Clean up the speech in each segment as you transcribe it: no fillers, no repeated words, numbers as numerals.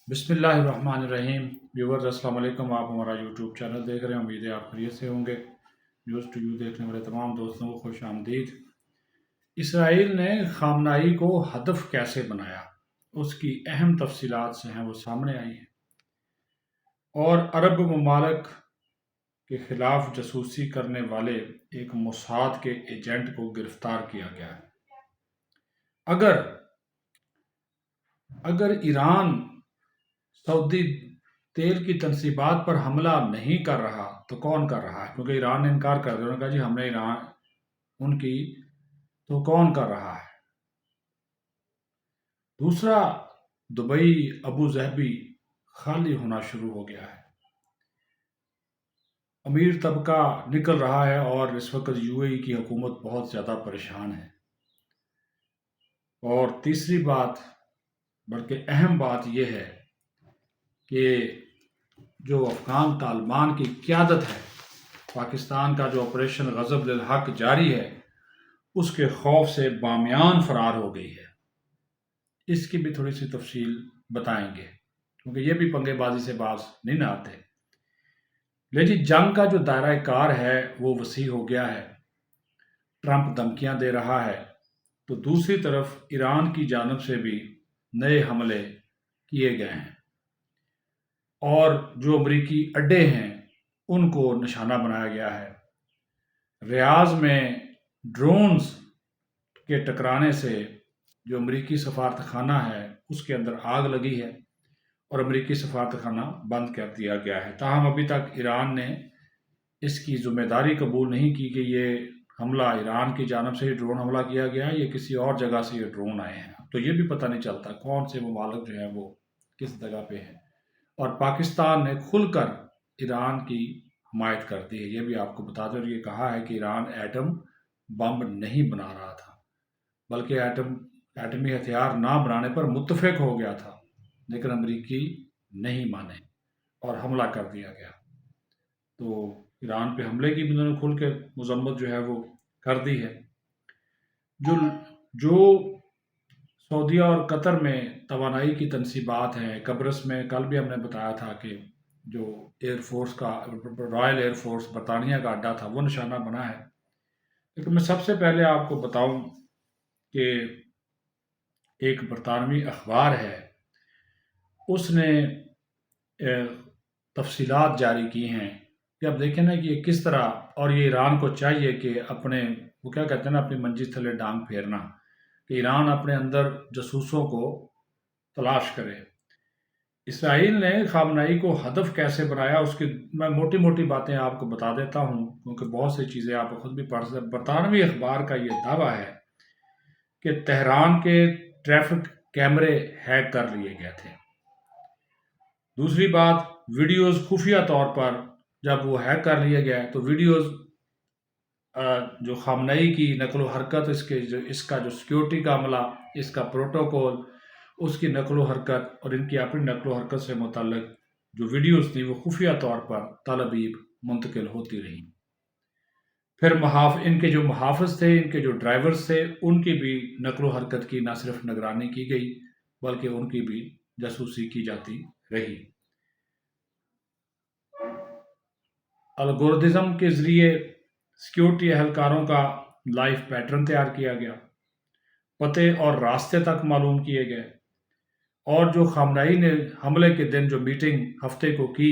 بسم اللہ الرحمن الرحیم ویورز السلام علیکم۔ آپ ہمارا یوٹیوب چینل دیکھ رہے ہیں، امید ہے آپ خیریت سے ہوں گے۔ نیوز ٹو یو دیکھنے والے تمام دوستوں کو خوش آمدید۔ اسرائیل نے خامنائی کو ہدف کیسے بنایا، اس کی اہم تفصیلات سے ہیں وہ سامنے آئی ہیں، اور عرب ممالک کے خلاف جاسوسی کرنے والے ایک موساد کے ایجنٹ کو گرفتار کیا گیا ہے۔ اگر اگر ایران سعودی تیل کی تنصیبات پر حملہ نہیں کر رہا تو کون کر رہا ہے؟ کیونکہ ایران نے انکار کر دیا، انہوں نے کہا جی ہم نے ایران ان کی، تو کون کر رہا ہے؟ دوسرا، دبئی ابو ظہبی خالی ہونا شروع ہو گیا ہے، امیر طبقہ نکل رہا ہے، اور اس وقت یو اے ای کی حکومت بہت زیادہ پریشان ہے۔ اور تیسری بات، بلکہ اہم بات یہ ہے کہ جو افغان طالبان کی قیادت ہے، پاکستان کا جو آپریشن غضب للحق جاری ہے، اس کے خوف سے بامیان فرار ہو گئی ہے۔ اس کی بھی تھوڑی سی تفصیل بتائیں گے، کیونکہ یہ بھی پنگے بازی سے باز نہیں نہ آتے۔ لیکن جنگ کا جو دائرہ کار ہے وہ وسیع ہو گیا ہے، ٹرمپ دھمکیاں دے رہا ہے، تو دوسری طرف ایران کی جانب سے بھی نئے حملے کیے گئے ہیں، اور جو امریکی اڈے ہیں ان کو نشانہ بنایا گیا ہے۔ ریاض میں ڈرونز کے ٹکرانے سے جو امریکی سفارت خانہ ہے اس کے اندر آگ لگی ہے، اور امریکی سفارت خانہ بند کر دیا گیا ہے۔ تاہم ابھی تک ایران نے اس کی ذمہ داری قبول نہیں کی کہ یہ حملہ ایران کی جانب سے ہی ڈرون حملہ کیا گیا ہے یا کسی اور جگہ سے یہ ڈرون آئے ہیں، تو یہ بھی پتہ نہیں چلتا کون سے ممالک جو ہیں وہ کس جگہ پہ ہیں۔ اور پاکستان نے کھل کر ایران کی حمایت کرتی ہے، یہ بھی آپ کو بتا دیں، اور یہ کہا ہے کہ ایران ایٹم بم نہیں بنا رہا تھا، بلکہ ایٹمی ہتھیار نہ بنانے پر متفق ہو گیا تھا، لیکن امریکی نہیں مانے اور حملہ کر دیا گیا۔ تو ایران پہ حملے کی بھی انہوں نے کھل کے مذمت جو ہے وہ کر دی ہے۔ جو جو سعودیہ اور قطر میں توانائی کی تنصیبات ہیں، قبرص میں کل بھی ہم نے بتایا تھا کہ جو ایئر فورس کا، رائل ایئر فورس برطانیہ کا اڈا تھا، وہ نشانہ بنا ہے۔ لیکن میں سب سے پہلے آپ کو بتاؤں کہ ایک برطانوی اخبار ہے، اس نے تفصیلات جاری کی ہیں کہ اب دیکھیں نا کہ یہ کس طرح، اور یہ ایران کو چاہیے کہ اپنے، وہ کیا کہتے ہیں نا، اپنی منجی تھلے ڈانگ پھیرنا، کہ ایران اپنے اندر جاسوسوں کو تلاش کرے۔ اسرائیل نے خامنائی کو ہدف کیسے بنایا، اس کی میں موٹی موٹی باتیں آپ کو بتا دیتا ہوں، کیونکہ بہت سی چیزیں آپ خود بھی پڑھ سکتے۔ برطانوی اخبار کا یہ دعویٰ ہے کہ تہران کے ٹریفک کیمرے ہیک کر لیے گئے تھے۔ دوسری بات، ویڈیوز خفیہ طور پر جب وہ ہیک کر لیے گئے تو ویڈیوز جو خامنئی کی نقل و حرکت، اس کا جو سیکیورٹی کا عملہ، اس کا پروٹوکول، اس کی نقل و حرکت اور ان کی اپنی نقل و حرکت سے متعلق جو ویڈیوز تھی وہ خفیہ طور پر تل ابیب منتقل ہوتی رہیں۔ پھر ان کے جو محافظ تھے، ان کے جو ڈرائیورز تھے، ان کی بھی نقل و حرکت کی نہ صرف نگرانی کی گئی بلکہ ان کی بھی جاسوسی کی جاتی رہی۔ الگورتھم کے ذریعے سیکیورٹی اہلکاروں کا لائف پیٹرن تیار کیا گیا، پتے اور راستے تک معلوم کیے گئے، اور جو خامنئی نے حملے کے دن جو میٹنگ ہفتے کو کی،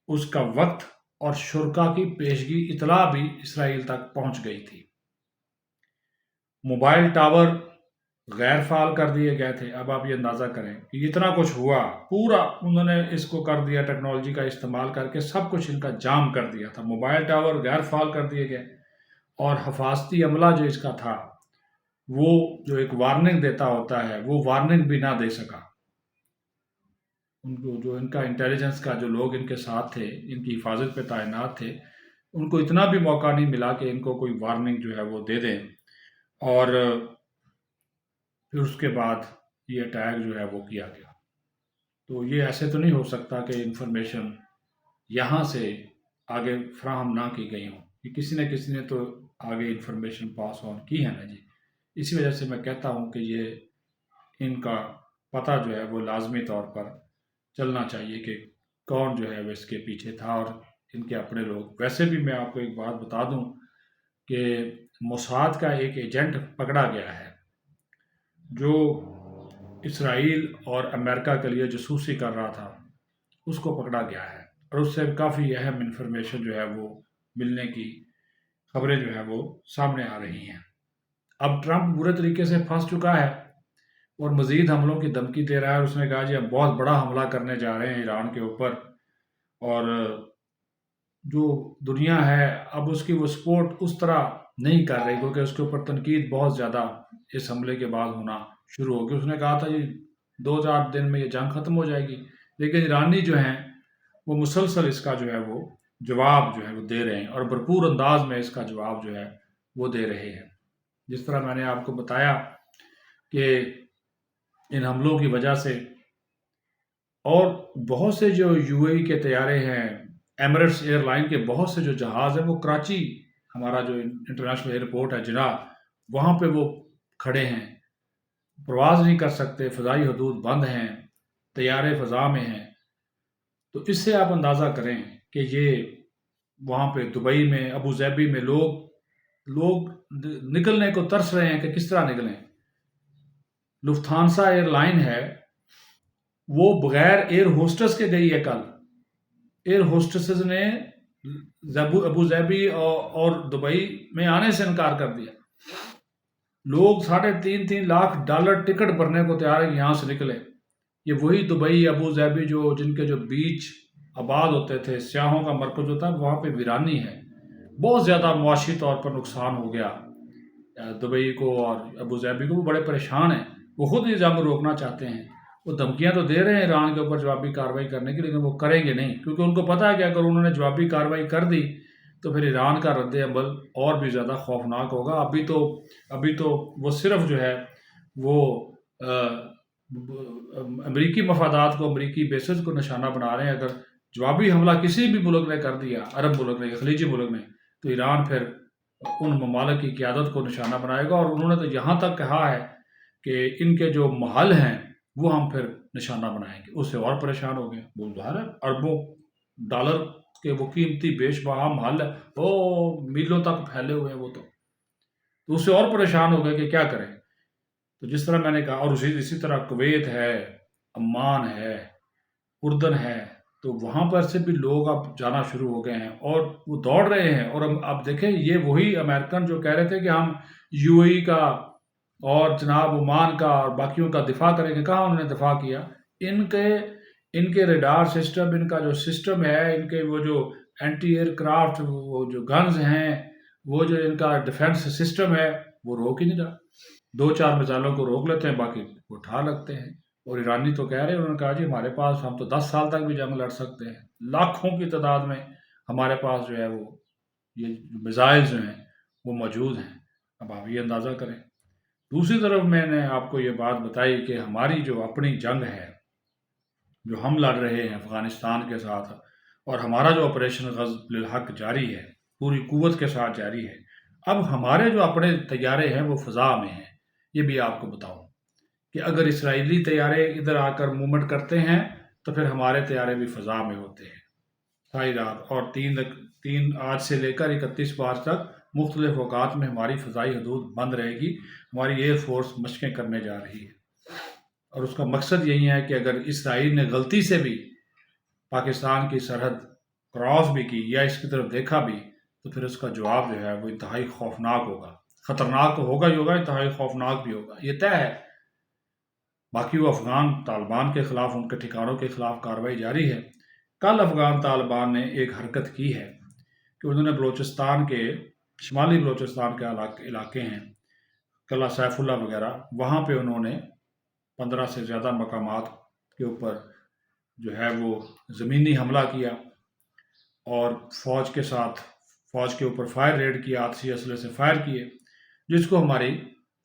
اس کا وقت اور شرکا کی پیشگی اطلاع بھی اسرائیل تک پہنچ گئی تھی۔ موبائل ٹاور غیر فعال کر دیے گئے تھے۔ اب آپ یہ اندازہ کریں کہ اتنا کچھ ہوا، پورا انہوں نے اس کو کر دیا، ٹیکنالوجی کا استعمال کر کے سب کچھ ان کا جام کر دیا تھا۔ موبائل ٹاور غیر فعال کر دیے گئے، اور حفاظتی عملہ جو اس کا تھا، وہ جو ایک وارننگ دیتا ہوتا ہے، وہ وارننگ بھی نہ دے سکا۔ ان کو جو ان کا انٹیلیجنس کا جو لوگ ان کے ساتھ تھے، ان کی حفاظت پہ تعینات تھے، ان کو اتنا بھی موقع نہیں ملا کہ ان کو کوئی وارننگ جو ہے وہ دے دیں، اور پھر اس کے بعد یہ اٹیک جو ہے وہ کیا گیا۔ تو یہ ایسے تو نہیں ہو سکتا کہ انفارمیشن یہاں سے آگے فراہم نہ کی گئی ہوں، کہ کسی نہ کسی نے تو آگے انفارمیشن پاس آن کی ہے نا جی۔ اسی وجہ سے میں کہتا ہوں کہ یہ ان کا پتہ جو ہے وہ لازمی طور پر چلنا چاہیے کہ کون جو ہے وہ اس کے پیچھے تھا اور ان کے اپنے لوگ. ویسے بھی میں آپ کو ایک بات بتا دوں کہ موساد کا ایک ایجنٹ پکڑا گیا ہے جو اسرائیل اور امریکہ کے لیے جاسوسی کر رہا تھا، اس کو پکڑا گیا ہے اور اس سے کافی اہم انفارمیشن جو ہے وہ ملنے کی خبریں جو ہے وہ سامنے آ رہی ہیں. اب ٹرمپ برے طریقے سے پھنس چکا ہے اور مزید حملوں کی دھمکی دے رہا ہے اور اس نے کہا جی ہم بہت بڑا حملہ کرنے جا رہے ہیں ایران کے اوپر، اور جو دنیا ہے اب اس کی وہ سپورٹ اس طرح نہیں کر رہی کیونکہ اس کے اوپر تنقید بہت زیادہ اس حملے کے بعد ہونا شروع ہوگی. اس نے کہا تھا جی 2-4 دن میں یہ جنگ ختم ہو جائے گی، لیکن ایرانی جو ہیں وہ مسلسل اس کا جو ہے وہ جواب جو ہے وہ دے رہے ہیں اور بھرپور انداز میں اس کا جواب جو ہے وہ دے رہے ہیں. جس طرح میں نے آپ کو بتایا کہ ان حملوں کی وجہ سے اور بہت سے جو یو اے ای کے طیارے ہیں، ایمریٹس ایئر لائن کے بہت سے جو جہاز ہیں وہ کراچی ہمارا جو انٹرنیشنل ایئرپورٹ ہے جناح وہاں پہ وہ کھڑے ہیں، پرواز نہیں کر سکتے، فضائی حدود بند ہیں، طیارے فضا میں ہیں. تو اس سے آپ اندازہ کریں کہ یہ وہاں پہ دبئی میں ابو ظہبی میں لوگ نکلنے کو ترس رہے ہیں کہ کس طرح نکلیں. لفتھانسا ایئر لائن ہے وہ بغیر ایئر ہوسٹس کے گئی ہے. کل ایئر ہوسٹسز نے ابو ظہبی اور دبئی میں آنے سے انکار کر دیا. لوگ $3.5 لاکھ ٹکٹ بھرنے کو تیار ہے کہ یہاں سے نکلے. یہ وہی دبئی ابو ظہبی جن کے جو بیچ آباد ہوتے تھے، سیاحوں کا مرکز ہوتا ہے، وہاں پہ ویرانی ہے. بہت زیادہ معاشی طور پر نقصان ہو گیا دبئی کو اور ابو ظہبی کو. وہ بڑے پریشان ہیں، وہ خود نظام روکنا چاہتے ہیں. وہ دھمکیاں تو دے رہے ہیں ایران کے اوپر جوابی کارروائی کرنے کی، لیکن وہ کریں گے نہیں کیونکہ ان کو پتہ ہے کہ اگر انہوں نے جوابی کارروائی کر دی تو پھر ایران کا رد عمل اور بھی زیادہ خوفناک ہوگا. ابھی تو وہ صرف جو ہے وہ امریکی مفادات کو، امریکی بیسز کو نشانہ بنا رہے ہیں. اگر جوابی حملہ کسی بھی ملک نے کر دیا، عرب ملک نے یا خلیجی ملک نے، تو ایران پھر ان ممالک کی قیادت کو نشانہ بنائے گا. اور انہوں نے تو یہاں تک کہا ہے کہ ان کے جو محل ہیں وہ ہم پھر نشانہ بنائیں گے. اس سے اور پریشان ہو گئے. وہ ظاہر ہے اربوں ڈالر کے وہ قیمتی بیش بہا محل ہے، وہ میلوں تک پھیلے ہوئے ہیں. وہ تو اس سے اور پریشان ہو گئے کہ کیا کریں. تو جس طرح میں نے کہا، اور اسی طرح کویت ہے، عمان ہے، اردن ہے، تو وہاں پر سے بھی لوگ اب جانا شروع ہو گئے ہیں اور وہ دوڑ رہے ہیں. اور اب دیکھیں یہ وہی امریکن جو کہہ رہے تھے کہ ہم یو اے ای کا اور جناب عمان کا اور باقیوں کا دفاع کریں گے، کہاں انہوں نے دفاع کیا. ان کے ریڈار سسٹم، ان کا جو سسٹم ہے، ان کے وہ جو اینٹی ایئر کرافٹ وہ جو گنز ہیں، وہ جو ان کا ڈیفنس سسٹم ہے وہ روک ہی نہیں رہا. 2-4 میزائلوں کو روک لیتے ہیں، باقی وہ اٹھا لگتے ہیں. اور ایرانی تو کہہ رہے ہیں، انہوں نے کہا جی ہمارے پاس ہم تو 10 سال تک بھی جنگ لڑ سکتے ہیں. لاکھوں کی تعداد میں ہمارے پاس جو ہے وہ یہ میزائل جو ہیں وہ موجود ہیں. اب آپ یہ اندازہ کریں. دوسری طرف میں نے آپ کو یہ بات بتائی کہ ہماری جو اپنی جنگ ہے جو ہم لڑ رہے ہیں افغانستان کے ساتھ، اور ہمارا جو آپریشن غزب للحق جاری ہے، پوری قوت کے ساتھ جاری ہے. اب ہمارے جو اپنے طیارے ہیں وہ فضا میں ہیں. یہ بھی آپ کو بتاؤں کہ اگر اسرائیلی طیارے ادھر آ کر موومنٹ کرتے ہیں تو پھر ہمارے طیارے بھی فضا میں ہوتے ہیں ساری رات. اور آج سے لے کر 31 مارچ تک مختلف اوقات میں ہماری فضائی حدود بند رہے گی. ہماری ایئر فورس مشقیں کرنے جا رہی ہے اور اس کا مقصد یہی ہے کہ اگر اسرائیل نے غلطی سے بھی پاکستان کی سرحد کراس بھی کی یا اس کی طرف دیکھا بھی تو پھر اس کا جواب جو ہے وہ انتہائی خوفناک ہوگا. خطرناک تو ہوگا ہی ہوگا، انتہائی خوفناک بھی ہوگا. یہ طے ہے. باقی وہ افغان طالبان کے خلاف، ان کے ٹھکانوں کے خلاف کارروائی جاری ہے. کل افغان طالبان نے ایک حرکت کی ہے کہ انہوں نے بلوچستان کے شمالی بلوچستان کے علاقے ہیں، قلعہ سیف اللہ وغیرہ، وہاں پہ انہوں نے 15 سے زیادہ مقامات کے اوپر جو ہے وہ زمینی حملہ کیا اور فوج کے اوپر فائر ریڈ کیا، آتشی اسلحے سے فائر کیے، جس کو ہماری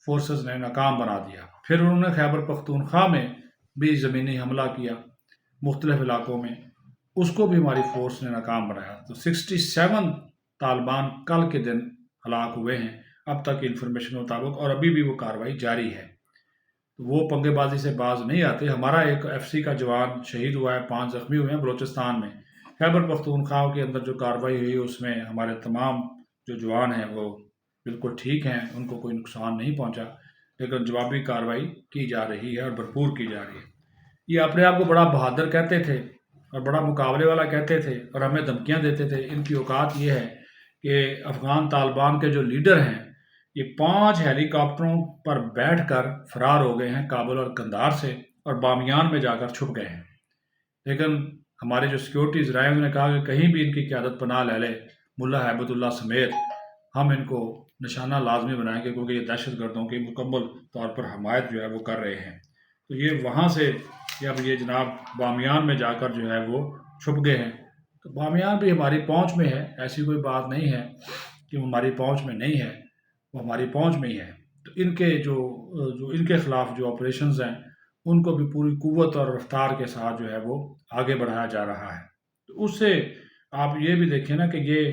فورسز نے ناکام بنا دیا. پھر انہوں نے خیبر پختونخوا میں بھی زمینی حملہ کیا مختلف علاقوں میں، اس کو بھی ہماری فورس نے ناکام بنایا. تو 67 طالبان کل کے دن ہلاک ہوئے ہیں اب تک انفارمیشن کے مطابق، اور ابھی بھی وہ کارروائی جاری ہے. تو وہ پنگے بازی سے باز نہیں آتے. ہمارا ایک FC کا جوان شہید ہوا ہے، 5 زخمی ہوئے ہیں بلوچستان میں. خیبر پختونخوا کے اندر جو کارروائی ہوئی اس میں ہمارے تمام جو جوان ہیں وہ بالکل ٹھیک ہیں، ان کو کوئی نقصان نہیں پہنچا، لیکن جوابی کارروائی کی جا رہی ہے اور بھرپور کی جا رہی ہے. یہ اپنے آپ کو بڑا بہادر کہتے تھے اور بڑا مقابلے والا کہتے تھے اور ہمیں دھمکیاں دیتے تھے. ان کی اوقات یہ ہے کہ افغان طالبان کے جو لیڈر ہیں یہ 5 ہیلی کاپٹروں پر بیٹھ کر فرار ہو گئے ہیں کابل اور قندھار سے، اور بامیان میں جا کر چھپ گئے ہیں. لیکن ہمارے جو سیکیورٹی ذرائع نے کہا کہ کہیں بھی ان کی قیادت پناہ لے لے ملا ہیبت اللہ سمیت، ہم ان کو نشانہ لازمی بنائیں گے، کیونکہ یہ دہشت گردوں کی مکمل طور پر حمایت جو ہے وہ کر رہے ہیں. تو یہ وہاں سے اب یہ جناب بامیان میں جا کر جو ہے وہ چھپ گئے ہیں. تو بامیان بھی ہماری پہنچ میں ہے، ایسی کوئی بات نہیں ہے کہ ہماری پہنچ میں نہیں ہے، وہ ہماری پہنچ میں ہی ہے. تو ان کے جو ان کے خلاف جو آپریشنز ہیں ان کو بھی پوری قوت اور رفتار کے ساتھ جو ہے وہ آگے بڑھایا جا رہا ہے. تو اس سے آپ یہ بھی دیکھیں نا کہ یہ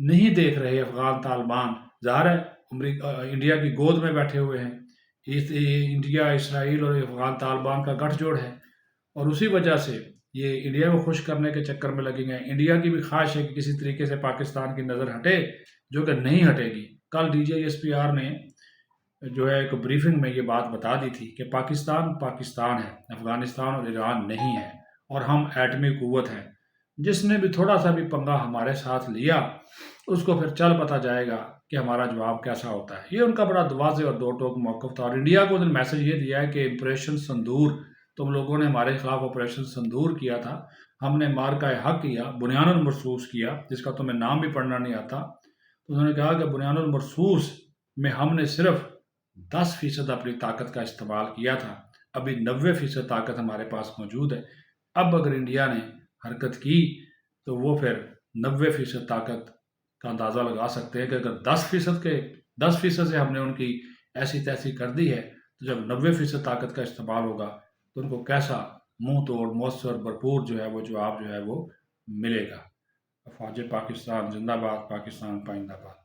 نہیں دیکھ رہے افغان طالبان، ظاہر ہے انڈیا کی گود میں بیٹھے ہوئے ہیں. انڈیا، اسرائیل اور افغان طالبان کا گٹھ جوڑ ہے، اور اسی وجہ سے یہ انڈیا کو خوش کرنے کے چکر میں لگیں گے. انڈیا کی بھی خواہش ہے کہ کسی طریقے سے پاکستان کی نظر ہٹے، جو کہ نہیں ہٹے گی. کل DGSPR نے جو ہے ایک بریفنگ میں یہ بات بتا دی تھی کہ پاکستان پاکستان ہے، افغانستان اور ایران نہیں ہے، اور ہم ایٹمی قوت ہیں. جس نے بھی تھوڑا سا بھی پنگا ہمارے ساتھ لیا اس کو پھر چل پتا جائے گا کہ ہمارا جواب کیسا ہوتا ہے. یہ ان کا بڑا واضح اور دو ٹوک موقف تھا. اور انڈیا کو انہوں نے میسج یہ دیا ہے کہ آپریشن سندور، تم لوگوں نے ہمارے خلاف آپریشن سندور کیا تھا، ہم نے مارکہ حق کیا، بنیان المرصوص کیا، جس کا تمہیں نام بھی پڑھنا نہیں آتا. انہوں نے کہا کہ بنیان المرصوص میں ہم نے صرف 10% اپنی طاقت کا استعمال کیا تھا، ابھی 90% طاقت ہمارے پاس موجود ہے. اب اگر انڈیا نے حرکت کی تو وہ پھر 90% طاقت کا اندازہ لگا سکتے ہیں کہ اگر 10% سے ہم نے ان کی ایسی تیسی کر دی ہے، تو جب 90% طاقت کا استعمال ہوگا تو ان کو کیسا منہ توڑ مؤثر بھرپور جو ہے وہ جواب جو ہے وہ ملے گا. افواج پاکستان زندہ باد، پاکستان پائندہ باد.